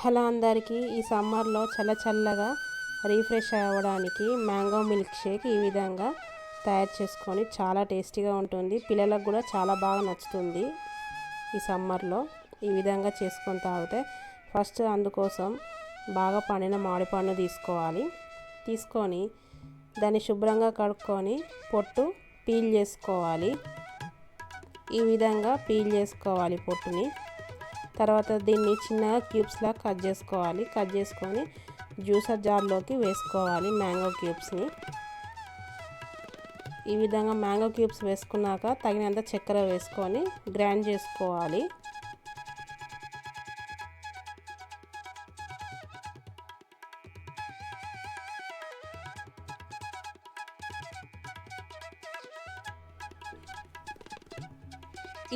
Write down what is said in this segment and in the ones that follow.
Hello అందరికీ, ఈ సమ్మర్లో చల్లగా రీఫ్రెష్ అవ్వడానికి మ్యాంగో మిల్క్ షేక్ ఈ విధంగా తయారు చేసుకొని చాలా టేస్టీగా ఉంటుంది. పిల్లలకు కూడా చాలా బాగా నచ్చుతుంది. ఈ సమ్మర్లో ఈ విధంగా చేసుకొని తాగితే ఫస్ట్ అందుకోసం బాగా పండిన మామిడిపండు తీసుకొని దాన్ని శుభ్రంగా కడుక్కొని పొట్టు పీల్ చేసుకోవాలి. ఈ విధంగా పీల్ చేసుకోవాలి పొట్టుని. తర్వాత దీన్ని చిన్నగా క్యూబ్స్లా కట్ చేసుకొని జ్యూసర్ జార్లోకి వేసుకోవాలి మ్యాంగో క్యూబ్స్ని. ఈ విధంగా మ్యాంగో క్యూబ్స్ వేసుకున్నాక తగినంత చక్కెర వేసుకొని గ్రైండ్ చేసుకోవాలి.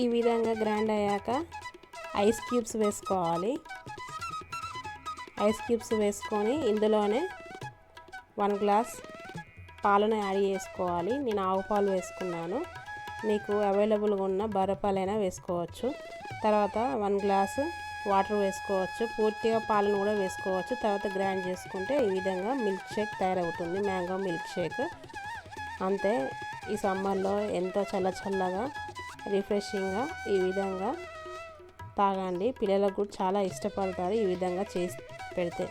ఈ విధంగా గ్రైండ్ అయ్యాక ఐస్ క్యూబ్స్ వేసుకొని ఇందులోనే 1 గ్లాస్ పాలను యాడ్ చేసుకోవాలి. నేను ఆవు పాలు వేసుకున్నాను. మీకు అవైలబుల్గా ఉన్న బర్రెపాలైనా వేసుకోవచ్చు. తర్వాత 1 గ్లాసు వాటర్ వేసుకోవచ్చు. పూర్తిగా పాలను కూడా వేసుకోవచ్చు. తర్వాత గ్రైండ్ చేసుకుంటే ఈ విధంగా మిల్క్ షేక్ తయారవుతుంది, మ్యాంగో మిల్క్ షేక్. అంతే, ఈ సమ్మర్లో ఎంతో చల్లగా రిఫ్రెషింగ్గా ఈ విధంగా తాగండి. పిల్లలకు కూడా చాలా ఇష్టపడతారు ఈ విధంగా చేసి పెడితే.